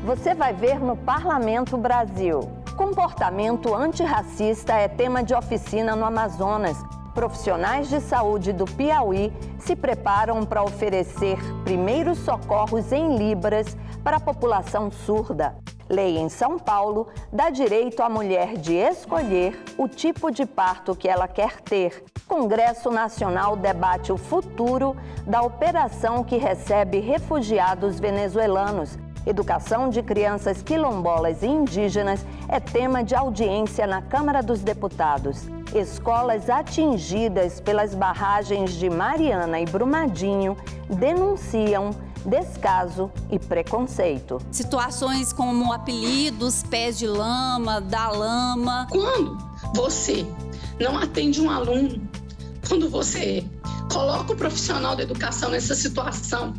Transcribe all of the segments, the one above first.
você vai ver no Parlamento Brasil. Comportamento antirracista é tema de oficina no Amazonas. Profissionais de saúde do Piauí se preparam para oferecer primeiros socorros em Libras para a população surda. Lei em São Paulo dá direito à mulher de escolher o tipo de parto que ela quer ter. Congresso Nacional debate o futuro da operação que recebe refugiados venezuelanos. Educação de crianças quilombolas e indígenas é tema de audiência na Câmara dos Deputados. Escolas atingidas pelas barragens de Mariana e Brumadinho denunciam descaso e preconceito. Situações como apelidos, pés de lama, da lama. Quando você não atende um aluno, quando você coloca o profissional da educação nessa situação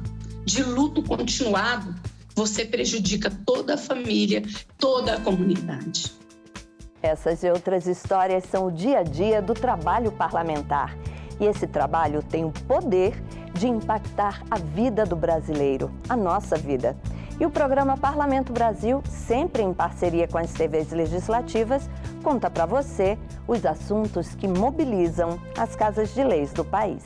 de luto continuado, você prejudica toda a família, toda a comunidade. Essas e outras histórias são o dia a dia do trabalho parlamentar. E esse trabalho tem o poder de impactar a vida do brasileiro, a nossa vida. E o programa Parlamento Brasil, sempre em parceria com as TVs legislativas, conta para você os assuntos que mobilizam as casas de leis do país.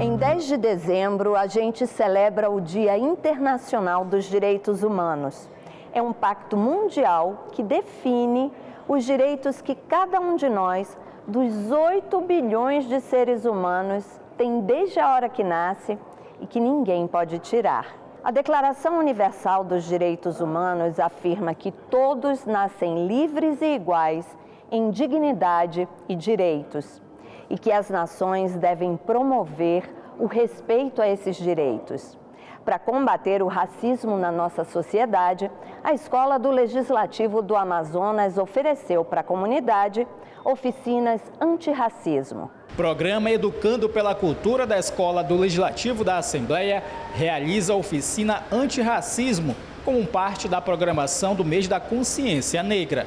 Em 10 de dezembro, a gente celebra o Dia Internacional dos Direitos Humanos. É um pacto mundial que define os direitos que cada um de nós, dos 8 bilhões de seres humanos, tem desde a hora que nasce e que ninguém pode tirar. A Declaração Universal dos Direitos Humanos afirma que todos nascem livres e iguais em dignidade e direitos e que as nações devem promover o respeito a esses direitos. Para combater o racismo na nossa sociedade, a Escola do Legislativo do Amazonas ofereceu para a comunidade oficinas antirracismo. O programa Educando pela Cultura da Escola do Legislativo da Assembleia realiza a oficina antirracismo como parte da programação do mês da Consciência Negra.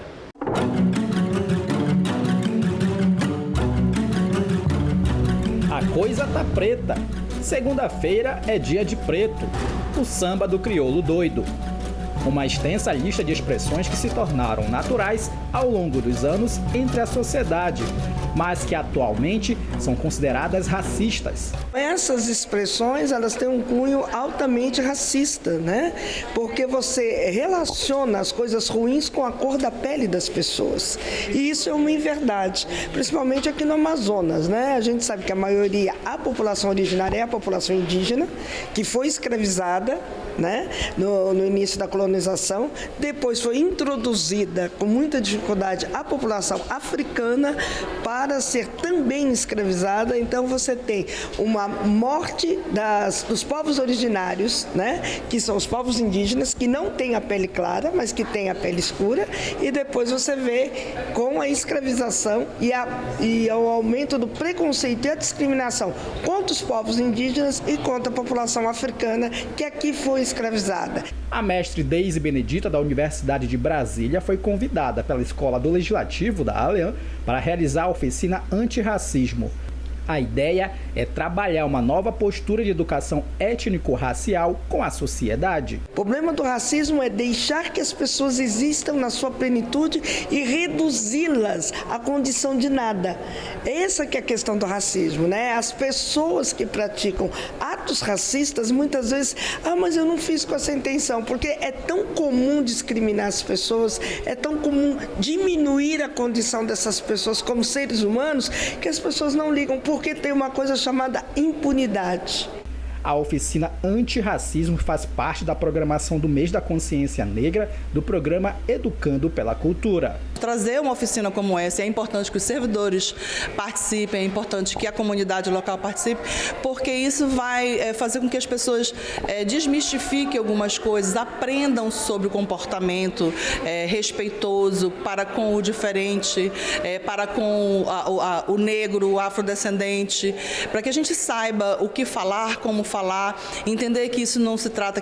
A coisa tá preta. Segunda-feira é dia de preto, o samba do crioulo doido. Uma extensa lista de expressões que se tornaram naturais ao longo dos anos entre a sociedade, mas que atualmente são consideradas racistas. Essas expressões, elas têm um cunho altamente racista, né? Porque você relaciona as coisas ruins com a cor da pele das pessoas. E isso é uma inverdade, principalmente aqui no Amazonas, né? A gente sabe que a maioria, a população originária é a população indígena, que foi escravizada, né? No início da colonização, depois foi introduzida com muita dificuldade a população africana para ser também escravizada. Então você tem uma morte dos povos originários, né? Que são os povos indígenas, que não têm a pele clara, mas que têm a pele escura, e depois você vê com a escravização e o aumento do preconceito e a discriminação contra os povos indígenas e contra a população africana que aqui foi escravizada. A mestre Deise Benedita, da Universidade de Brasília, foi convidada pela Escola do Legislativo da ALEAN para realizar a oficina antirracismo. A ideia é trabalhar uma nova postura de educação étnico-racial com a sociedade. O problema do racismo é deixar que as pessoas existam na sua plenitude e reduzi-las à condição de nada. Essa que é a questão do racismo, né? As pessoas que praticam atos racistas, muitas vezes, mas eu não fiz com essa intenção, porque é tão comum discriminar as pessoas, é tão comum diminuir a condição dessas pessoas como seres humanos, que as pessoas não ligam, porque tem uma coisa chamada impunidade. A oficina antirracismo faz parte da programação do mês da Consciência Negra do programa Educando pela Cultura. Trazer uma oficina como essa, é importante que os servidores participem, é importante que a comunidade local participe, porque isso vai fazer com que as pessoas desmistifiquem algumas coisas, aprendam sobre o comportamento respeitoso para com o diferente, para com o negro, o afrodescendente, para que a gente saiba o que falar, como falar, entender que isso não se trata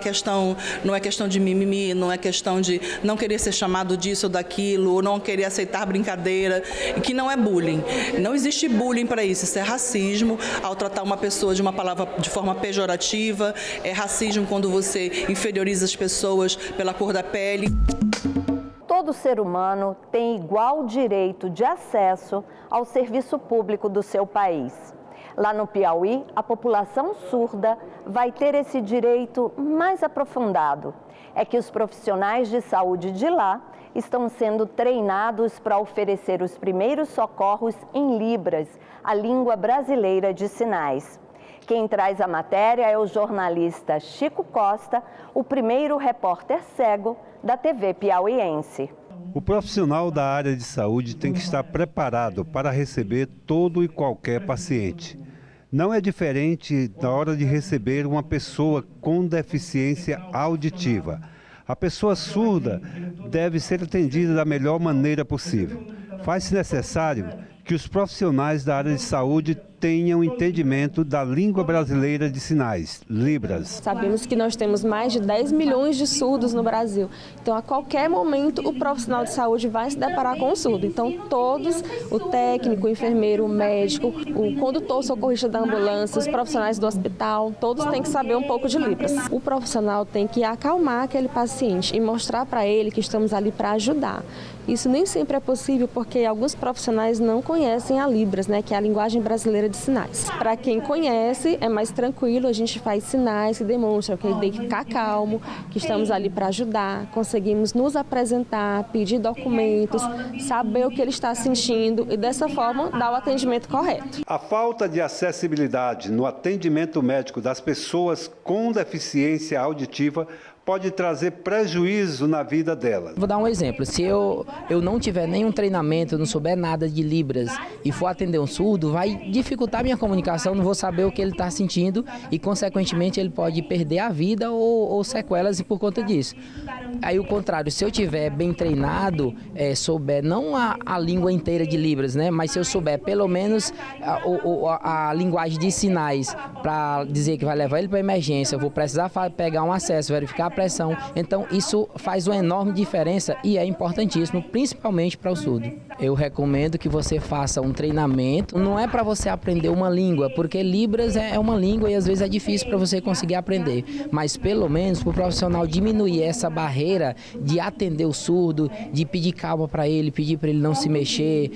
não é questão de mimimi, não é questão de não querer ser chamado disso ou daquilo, ou não querer aceitar brincadeira, que não é bullying. Não existe bullying para isso é racismo ao tratar uma pessoa de uma palavra de forma pejorativa, é racismo quando você inferioriza as pessoas pela cor da pele. Todo ser humano tem igual direito de acesso ao serviço público do seu país. Lá no Piauí, a população surda vai ter esse direito mais aprofundado. É que os profissionais de saúde de lá estão sendo treinados para oferecer os primeiros socorros em Libras, a língua brasileira de sinais. Quem traz a matéria é o jornalista Chico Costa, o primeiro repórter cego da TV piauiense. O profissional da área de saúde tem que estar preparado para receber todo e qualquer paciente. Não é diferente na hora de receber uma pessoa com deficiência auditiva. A pessoa surda deve ser atendida da melhor maneira possível. Faz-se necessário que os profissionais da área de saúde tenham entendimento da língua brasileira de sinais, Libras. Sabemos que nós temos mais de 10 milhões de surdos no Brasil. Então, a qualquer momento, o profissional de saúde vai se deparar com o surdo. Então, todos, o técnico, o enfermeiro, o médico, o condutor, o socorrista da ambulância, os profissionais do hospital, todos têm que saber um pouco de Libras. O profissional tem que acalmar aquele paciente e mostrar para ele que estamos ali para ajudar. Isso nem sempre é possível porque alguns profissionais não conhecem a Libras, que é a linguagem brasileira de sinais. Para quem conhece, é mais tranquilo, a gente faz sinais que demonstram que ele tem que ficar calmo, que estamos ali para ajudar, conseguimos nos apresentar, pedir documentos, saber o que ele está sentindo e dessa forma dar o atendimento correto. A falta de acessibilidade no atendimento médico das pessoas com deficiência auditiva pode trazer prejuízo na vida delas. Vou dar um exemplo. Se eu não tiver nenhum treinamento, não souber nada de Libras e for atender um surdo, vai dificultar minha comunicação, não vou saber o que ele está sentindo e, consequentemente, ele pode perder a vida ou sequelas por conta disso. Aí, o contrário, se eu tiver bem treinado, souber não a língua inteira de Libras, mas se eu souber pelo menos a linguagem de sinais para dizer que vai levar ele para emergência, eu vou precisar pegar um acesso, verificar a pressão. Então, isso faz uma enorme diferença e é importantíssimo, principalmente para o surdo. Eu recomendo que você faça um treinamento. Não é para você aprender uma língua, porque Libras é uma língua e às vezes é difícil para você conseguir aprender. Mas, pelo menos, para o profissional diminuir essa barreira de atender o surdo, de pedir calma para ele, pedir para ele não se mexer,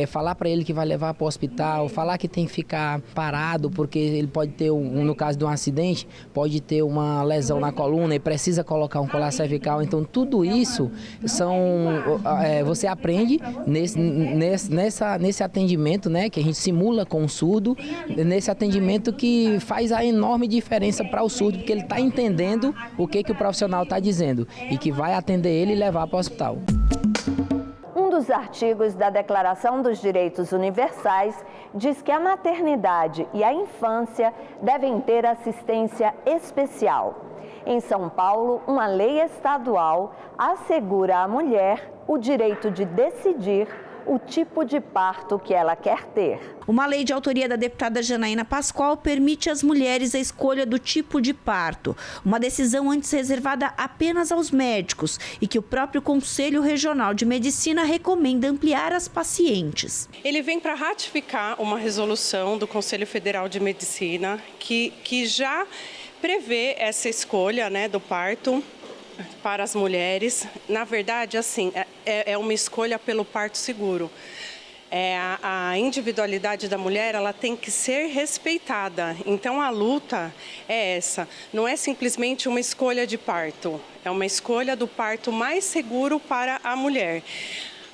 falar para ele que vai levar para o hospital, falar que tem que ficar parado, porque ele pode ter, no caso de um acidente, pode ter uma lesão na coluna e precisa colocar um colar cervical. Então, tudo isso você aprende nesse atendimento, que a gente simula com o surdo, nesse atendimento que faz a enorme diferença para o surdo, porque ele está entendendo o que o profissional está dizendo e que vai atender ele e levar para o hospital. Um dos artigos da Declaração dos Direitos Universais diz que a maternidade e a infância devem ter assistência especial. Em São Paulo, uma lei estadual assegura à mulher o direito de decidir o tipo de parto que ela quer ter. Uma lei de autoria da deputada Janaína Pascoal permite às mulheres a escolha do tipo de parto, uma decisão antes reservada apenas aos médicos e que o próprio Conselho Regional de Medicina recomenda ampliar às pacientes. Ele vem para ratificar uma resolução do Conselho Federal de Medicina que já prevê essa escolha, do parto para as mulheres. Na verdade, assim, é uma escolha pelo parto seguro. A individualidade da mulher, ela tem que ser respeitada. Então, a luta é essa. Não é simplesmente uma escolha de parto. É uma escolha do parto mais seguro para a mulher.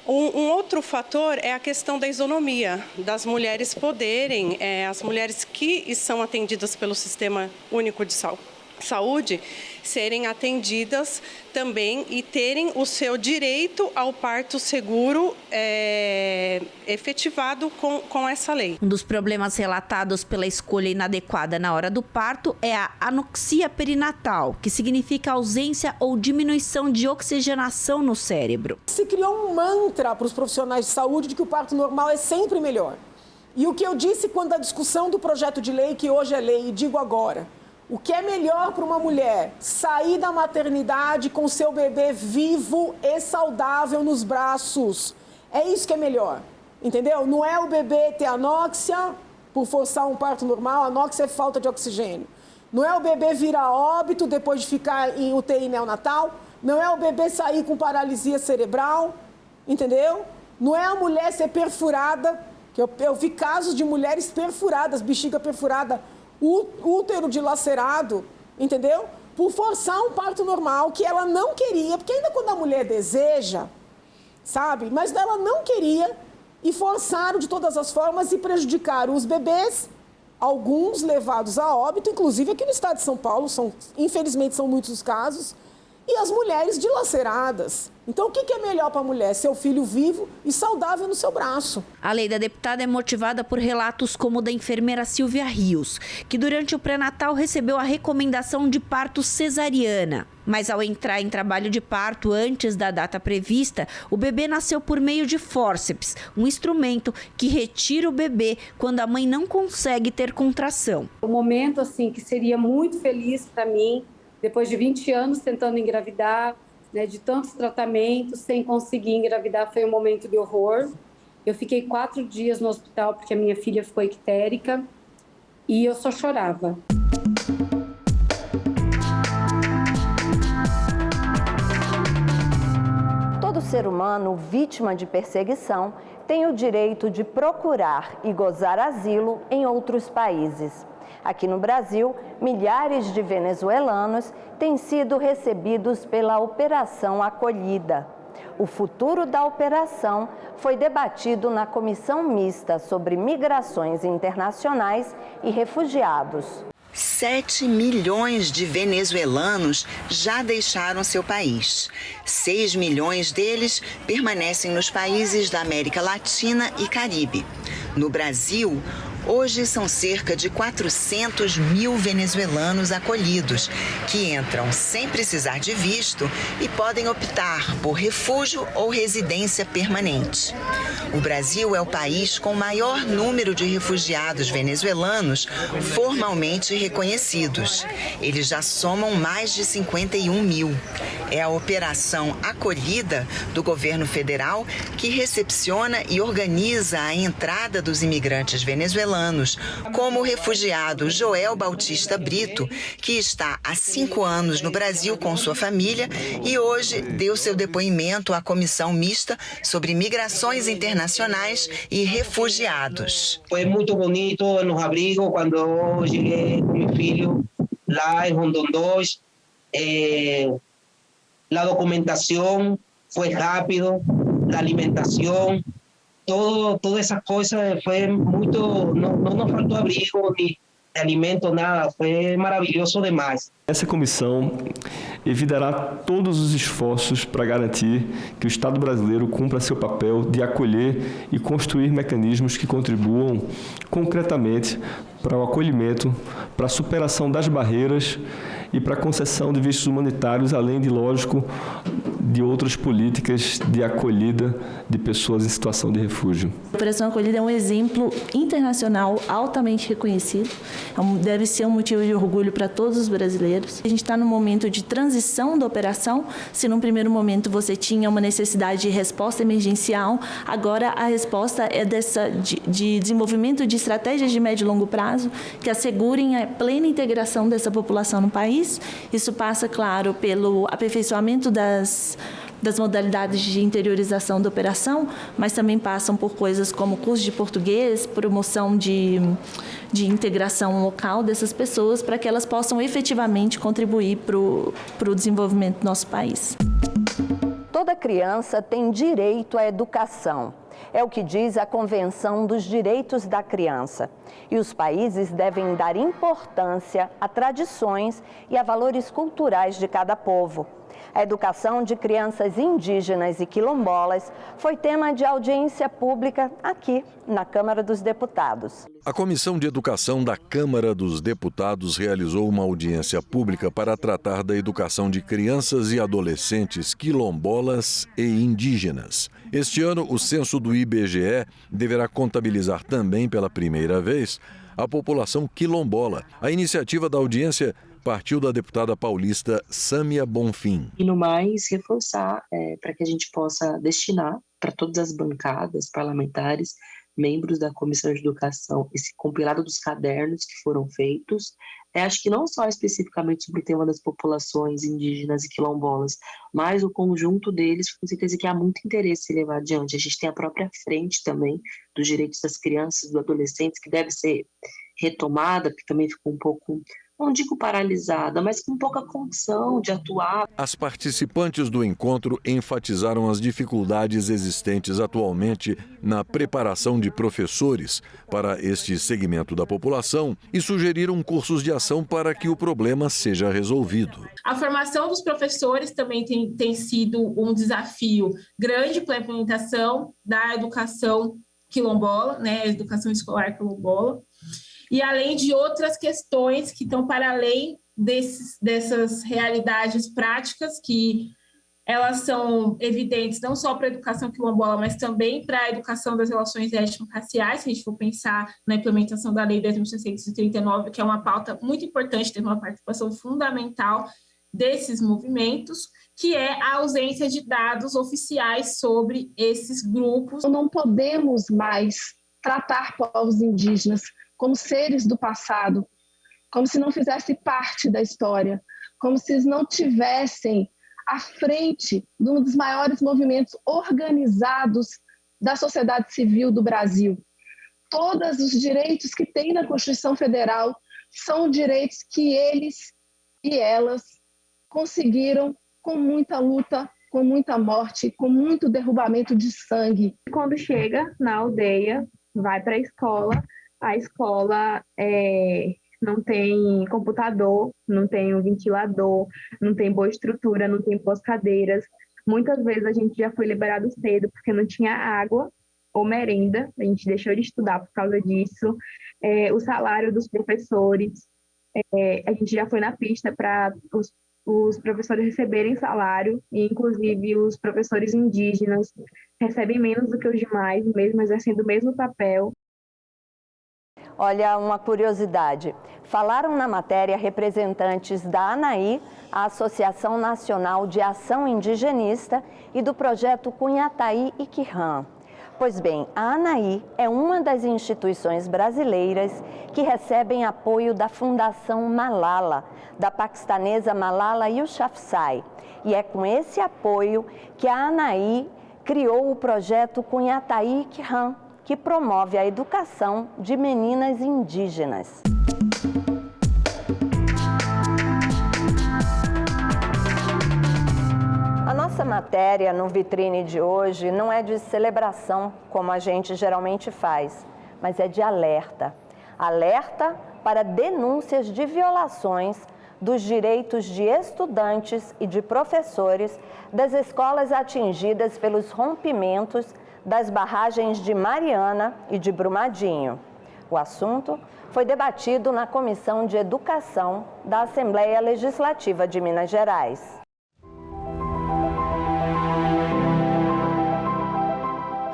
Um outro fator é a questão da isonomia, das mulheres poderem, as mulheres que são atendidas pelo Sistema Único de Saúde, serem atendidas também e terem o seu direito ao parto seguro efetivado com essa lei. Um dos problemas relatados pela escolha inadequada na hora do parto é a anoxia perinatal, que significa ausência ou diminuição de oxigenação no cérebro. Se criou um mantra para os profissionais de saúde de que o parto normal é sempre melhor. E o que eu disse quando a discussão do projeto de lei, que hoje é lei, e digo agora, O que é melhor para uma mulher? Sair da maternidade com seu bebê vivo e saudável nos braços. É isso que é melhor, entendeu? Não é o bebê ter anóxia por forçar um parto normal, anóxia é falta de oxigênio. Não é o bebê virar óbito depois de ficar em UTI neonatal. Não é o bebê sair com paralisia cerebral, entendeu? Não é a mulher ser perfurada, que eu vi casos de mulheres perfuradas, bexiga perfurada, útero dilacerado, entendeu? Por forçar um parto normal que ela não queria, porque ainda quando a mulher deseja, sabe? Mas ela não queria e forçaram de todas as formas e prejudicaram os bebês, alguns levados a óbito, inclusive aqui no estado de São Paulo, infelizmente são muitos os casos, e as mulheres dilaceradas. Então, o que é melhor para a mulher? Seu filho vivo e saudável no seu braço. A lei da deputada é motivada por relatos como o da enfermeira Silvia Rios, que durante o pré-natal recebeu a recomendação de parto cesariana. Mas ao entrar em trabalho de parto antes da data prevista, o bebê nasceu por meio de fórceps, um instrumento que retira o bebê quando a mãe não consegue ter contração. O momento assim que seria muito feliz para mim, depois de 20 anos tentando engravidar, né, de tantos tratamentos, sem conseguir engravidar, foi um momento de horror. Eu fiquei 4 dias no hospital porque a minha filha ficou ictérica e eu só chorava. Todo ser humano vítima de perseguição tem o direito de procurar e gozar asilo em outros países. Aqui no Brasil, milhares de venezuelanos têm sido recebidos pela Operação Acolhida. O futuro da operação foi debatido na Comissão Mista sobre Migrações Internacionais e Refugiados. 7 milhões de venezuelanos já deixaram seu país. 6 milhões deles permanecem nos países da América Latina e Caribe. No Brasil, hoje são cerca de 400 mil venezuelanos acolhidos, que entram sem precisar de visto e podem optar por refúgio ou residência permanente. O Brasil é o país com o maior número de refugiados venezuelanos formalmente reconhecidos. Eles já somam mais de 51 mil. É a Operação Acolhida do governo federal que recepciona e organiza a entrada dos imigrantes venezuelanos, como o refugiado Joel Bautista Brito, que está há 5 anos no Brasil com sua família e hoje deu seu depoimento à Comissão Mista sobre Migrações Internacionais e Refugiados. Foi muito bonito nos abrigos quando eu cheguei com meu filho lá em Rondon 2. A documentação foi rápido, a alimentação, todas essas coisas foi muito, não nos faltou abrigo, nem alimento, nada, foi maravilhoso demais. Essa comissão evitará todos os esforços para garantir que o Estado brasileiro cumpra seu papel de acolher e construir mecanismos que contribuam concretamente para o acolhimento, para a superação das barreiras e para a concessão de vistos humanitários, além de, lógico, de outras políticas de acolhida de pessoas em situação de refúgio. A Operação Acolhida é um exemplo internacional altamente reconhecido, deve ser um motivo de orgulho para todos os brasileiros. A gente está no momento de transição da operação, se num primeiro momento você tinha uma necessidade de resposta emergencial, agora a resposta é de desenvolvimento de estratégias de médio e longo prazo que assegurem a plena integração dessa população no país. Isso passa, claro, pelo aperfeiçoamento das modalidades de interiorização da operação, mas também passam por coisas como curso de português, promoção de integração local dessas pessoas para que elas possam efetivamente contribuir para o desenvolvimento do nosso país. Toda criança tem direito à educação. É o que diz a Convenção dos Direitos da Criança. E os países devem dar importância a tradições e a valores culturais de cada povo. A educação de crianças indígenas e quilombolas foi tema de audiência pública aqui na Câmara dos Deputados. A Comissão de Educação da Câmara dos Deputados realizou uma audiência pública para tratar da educação de crianças e adolescentes quilombolas e indígenas. Este ano, o censo do IBGE deverá contabilizar também pela primeira vez a população quilombola. A iniciativa da audiência partiu da deputada paulista Sâmia Bonfim. E no mais, reforçar para que a gente possa destinar para todas as bancadas parlamentares, membros da Comissão de Educação, esse compilado dos cadernos que foram feitos. Acho que não só especificamente sobre o tema das populações indígenas e quilombolas, mas o conjunto deles, com certeza que há muito interesse em levar adiante. A gente tem a própria frente também dos direitos das crianças e dos adolescentes, que deve ser retomada, porque também ficou um pouco, não digo paralisada, mas com pouca condição de atuar. As participantes do encontro enfatizaram as dificuldades existentes atualmente na preparação de professores para este segmento da população e sugeriram cursos de ação para que o problema seja resolvido. A formação dos professores também tem sido um desafio grande para a implementação da educação quilombola, né, a educação escolar quilombola. E além de outras questões que estão para além dessas realidades práticas, que elas são evidentes não só para a educação quilombola, mas também para a educação das relações étnico-raciais, se a gente for pensar na implementação da Lei 10.639, que é uma pauta muito importante, tem uma participação fundamental desses movimentos, que é a ausência de dados oficiais sobre esses grupos. Não podemos mais tratar povos indígenas como seres do passado, como se não fizesse parte da história, como se eles não tivessem à frente de um dos maiores movimentos organizados da sociedade civil do Brasil. Todos os direitos que tem na Constituição Federal são direitos que eles e elas conseguiram com muita luta, com muita morte, com muito derrubamento de sangue. Quando chega na aldeia, vai para a escola não tem computador, não tem um ventilador, não tem boa estrutura, não tem cadeiras. Muitas vezes a gente já foi liberado cedo porque não tinha água ou merenda, a gente deixou de estudar por causa disso. O salário dos professores, a gente já foi na pista para os professores receberem salário, e inclusive os professores indígenas recebem menos do que os demais, mesmo exercendo o mesmo papel. Olha, uma curiosidade. Falaram na matéria representantes da ANAI, a Associação Nacional de Ação Indigenista, e do projeto Cunhataí Iquirã. Pois bem, a ANAI é uma das instituições brasileiras que recebem apoio da Fundação Malala, da paquistanesa Malala Yousafzai. E é com esse apoio que a ANAI criou o projeto Cunhataí Iquirã, que promove a educação de meninas indígenas. A nossa matéria no Vitrine de hoje não é de celebração, como a gente geralmente faz, mas é de alerta. Alerta para denúncias de violações dos direitos de estudantes e de professores das escolas atingidas pelos rompimentos das barragens de Mariana e de Brumadinho. O assunto foi debatido na Comissão de Educação da Assembleia Legislativa de Minas Gerais.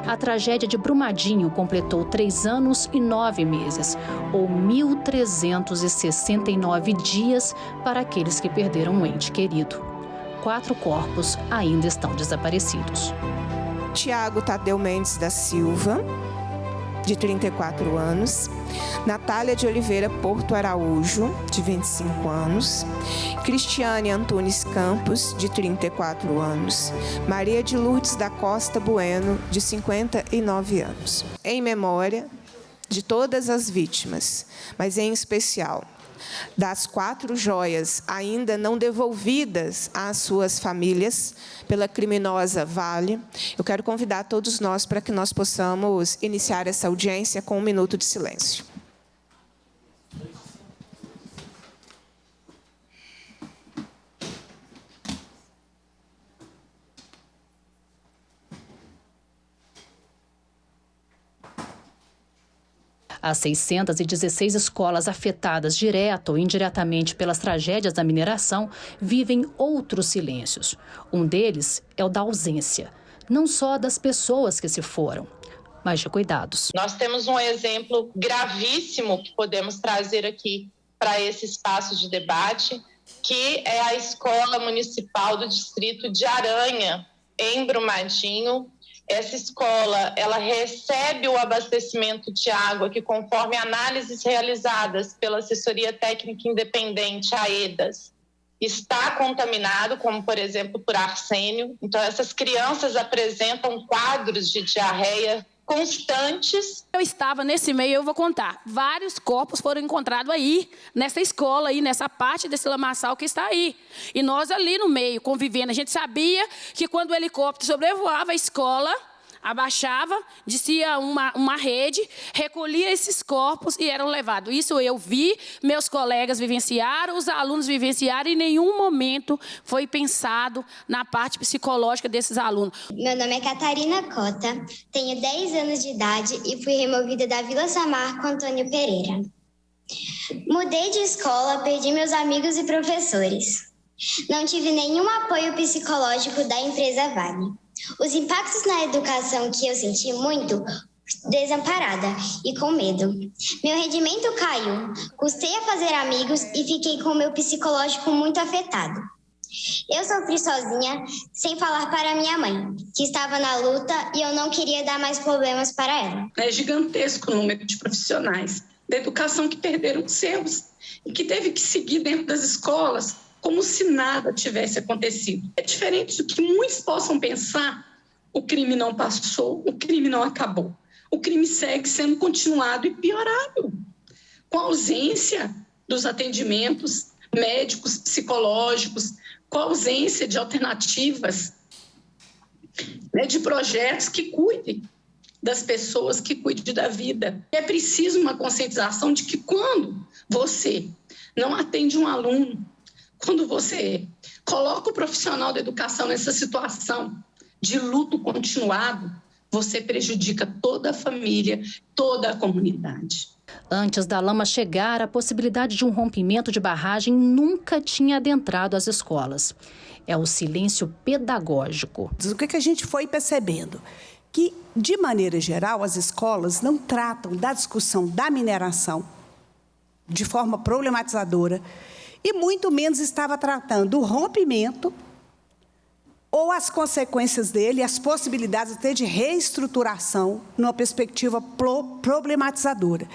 A tragédia de Brumadinho completou 3 anos e 9 meses, ou 1.369 dias para aqueles que perderam um ente querido. 4 corpos ainda estão desaparecidos. Tiago Tadeu Mendes da Silva, de 34 anos. Natália de Oliveira Porto Araújo, de 25 anos. Cristiane Antunes Campos, de 34 anos. Maria de Lourdes da Costa Bueno, de 59 anos. Em memória de todas as vítimas, mas em especial das 4 joias ainda não devolvidas às suas famílias pela criminosa Vale, eu quero convidar todos nós para que nós possamos iniciar essa audiência com 1 minuto de silêncio. As 616 escolas afetadas direta ou indiretamente pelas tragédias da mineração vivem outros silêncios. Um deles é o da ausência, não só das pessoas que se foram, mas de cuidados. Nós temos um exemplo gravíssimo que podemos trazer aqui para esse espaço de debate, que é a Escola Municipal do Distrito de Aranha, em Brumadinho. Essa escola, ela recebe o abastecimento de água que, conforme análises realizadas pela Assessoria Técnica Independente, a EDAS, está contaminado, como, por exemplo, por arsênio. Então, essas crianças apresentam quadros de diarreia constantes. Eu estava nesse meio, eu vou contar. Vários corpos foram encontrados aí, nessa escola aí, nessa parte desse lamaçal que está aí. E nós ali no meio, convivendo. A gente sabia que quando o helicóptero sobrevoava a escola, abaixava, descia uma rede, recolhia esses corpos e eram levados. Isso eu vi, meus colegas vivenciaram, os alunos vivenciaram, e em nenhum momento foi pensado na parte psicológica desses alunos. Meu nome é Catarina Cota, tenho 10 anos de idade e fui removida da Vila Samarco Antônio Pereira. Mudei de escola, perdi meus amigos e professores. Não tive nenhum apoio psicológico da empresa Vale. Os impactos na educação que eu senti muito, desamparada e com medo. Meu rendimento caiu, custei a fazer amigos e fiquei com o meu psicológico muito afetado. Eu sofri sozinha, sem falar para minha mãe, que estava na luta e eu não queria dar mais problemas para ela. É gigantesco o número de profissionais da educação que perderam seus e que teve que seguir dentro das escolas como se nada tivesse acontecido. É diferente do que muitos possam pensar, o crime não passou, o crime não acabou. O crime segue sendo continuado e piorado, com a ausência dos atendimentos médicos, psicológicos, com a ausência de alternativas, de projetos que cuidem das pessoas, que cuidem da vida. É preciso uma conscientização de que quando você não atende um aluno, quando você coloca o profissional da educação nessa situação de luto continuado, você prejudica toda a família, toda a comunidade. Antes da lama chegar, a possibilidade de um rompimento de barragem nunca tinha adentrado as escolas. É o silêncio pedagógico. O que a gente foi percebendo? Que, de maneira geral, as escolas não tratam da discussão da mineração de forma problematizadora, e muito menos estava tratando o rompimento ou as consequências dele, as possibilidades até de reestruturação numa perspectiva problematizadora.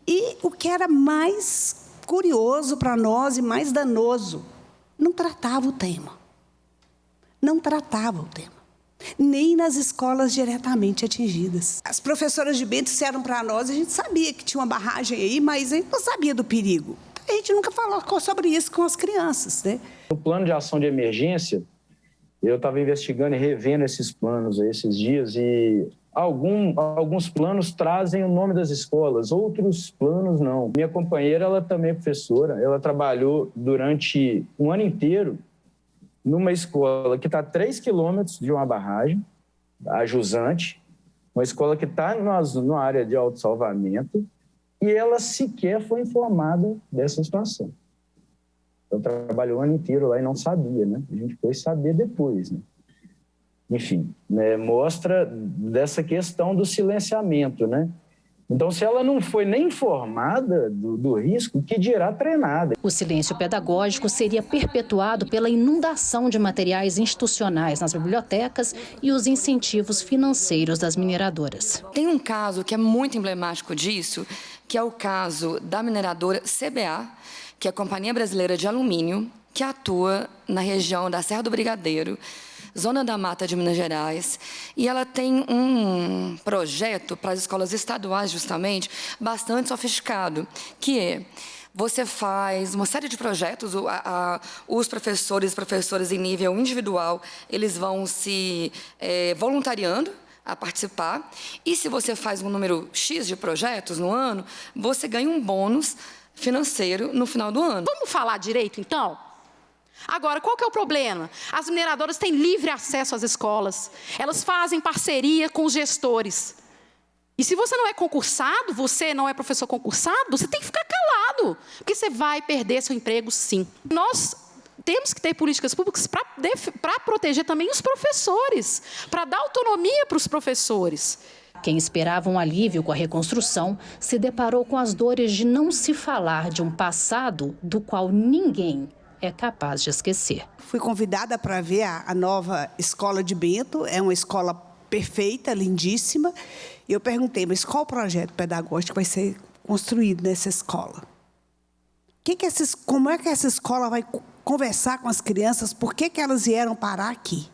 E o que era mais curioso para nós e mais danoso, não tratava o tema. Não tratava o tema. Nem nas escolas diretamente atingidas. As professoras de bem disseram para nós, a gente sabia que tinha uma barragem aí, mas a gente não sabia do perigo. A gente nunca falou sobre isso com as crianças, né? O plano de ação de emergência, eu estava investigando e revendo esses planos esses dias, e alguns planos trazem o nome das escolas, outros planos não. Minha companheira, ela também é professora, ela trabalhou durante um ano inteiro numa escola que está a 3 quilômetros de uma barragem, a Jusante, uma escola que está numa área de autossalvamento, e ela sequer foi informada dessa situação. Eu trabalhei o ano inteiro lá e não sabia, né? A gente foi saber depois, né? Enfim, né? Mostra dessa questão do silenciamento, né? Então, se ela não foi nem informada do risco, que dirá treinada? O silêncio pedagógico seria perpetuado pela inundação de materiais institucionais nas bibliotecas e os incentivos financeiros das mineradoras. Tem um caso que é muito emblemático disso, que é o caso da mineradora CBA, que é a Companhia Brasileira de Alumínio, que atua na região da Serra do Brigadeiro, Zona da Mata de Minas Gerais, e ela tem um projeto para as escolas estaduais, justamente, bastante sofisticado, que é: você faz uma série de projetos, os professores em nível individual, eles vão se voluntariando a participar, e se você faz um número X de projetos no ano, você ganha um bônus financeiro no final do ano. Vamos falar direito, então? Agora, qual que é o problema? As mineradoras têm livre acesso às escolas. Elas fazem parceria com os gestores. E se você não é concursado, você não é professor concursado, você tem que ficar calado, porque você vai perder seu emprego, sim. Nós temos que ter políticas públicas para proteger também os professores, para dar autonomia para os professores. Quem esperava um alívio com a reconstrução se deparou com as dores de não se falar de um passado do qual ninguém é capaz de esquecer. Fui convidada para ver a nova escola de Bento, é uma escola perfeita, lindíssima. E eu perguntei, mas qual o projeto pedagógico vai ser construído nessa escola? Como é que essa escola vai conversar com as crianças? Por que elas vieram parar aqui?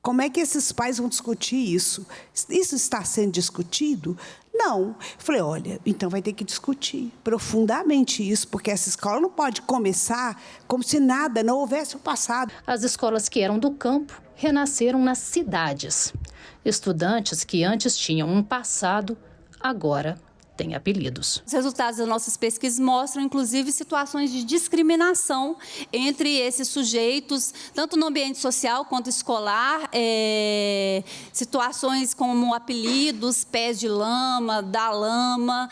Como é que esses pais vão discutir isso? Isso está sendo discutido? Não. Falei, olha, então vai ter que discutir profundamente isso, porque essa escola não pode começar como se nada, não houvesse o passado. As escolas que eram do campo renasceram nas cidades. Estudantes que antes tinham um passado, agora têm apelidos. Os resultados das nossas pesquisas mostram, inclusive, situações de discriminação entre esses sujeitos, tanto no ambiente social quanto escolar, situações como apelidos, pés de lama, da lama,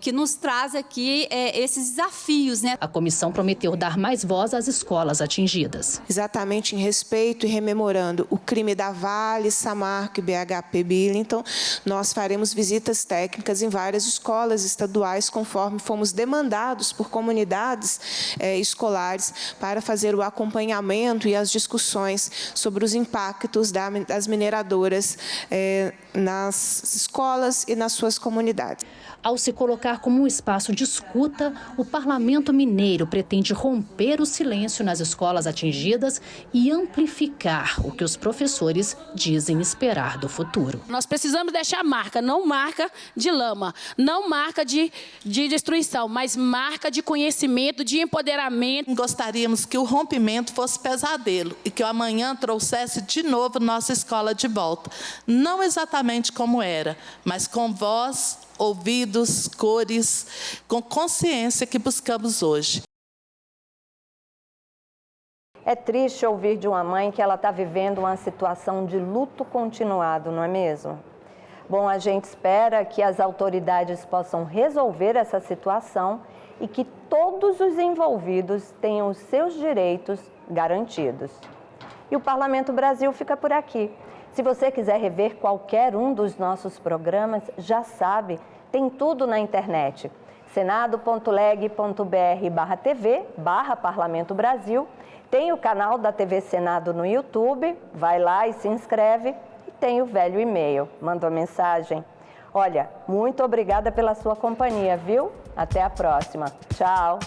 que nos traz aqui esses desafios, né? A comissão prometeu dar mais voz às escolas atingidas. Exatamente em respeito e rememorando o crime da Vale, Samarco e BHP Billington, nós faremos visitas técnicas em várias escolas estaduais, conforme fomos demandados por comunidades escolares para fazer o acompanhamento e as discussões sobre os impactos das mineradoras nas escolas e nas suas comunidades. Ao se colocar como um espaço de escuta, o Parlamento Mineiro pretende romper o silêncio nas escolas atingidas e amplificar o que os professores dizem esperar do futuro. Nós precisamos deixar marca, não marca de lama, não marca de destruição, mas marca de conhecimento, de empoderamento. Gostaríamos que o rompimento fosse pesadelo e que o amanhã trouxesse de novo nossa escola de volta. Não exatamente como era, mas com voz, ouvidos, cores, com consciência que buscamos hoje. É triste ouvir de uma mãe que ela está vivendo uma situação de luto continuado, não é mesmo? Bom, a gente espera que as autoridades possam resolver essa situação e que todos os envolvidos tenham os seus direitos garantidos. E o Parlamento Brasil fica por aqui. Se você quiser rever qualquer um dos nossos programas, já sabe, tem tudo na internet. senado.leg.br/tv/Parlamento Brasil. Tem o canal da TV Senado no YouTube, vai lá e se inscreve. E tem o velho e-mail, manda uma mensagem. Olha, muito obrigada pela sua companhia, viu? Até a próxima. Tchau.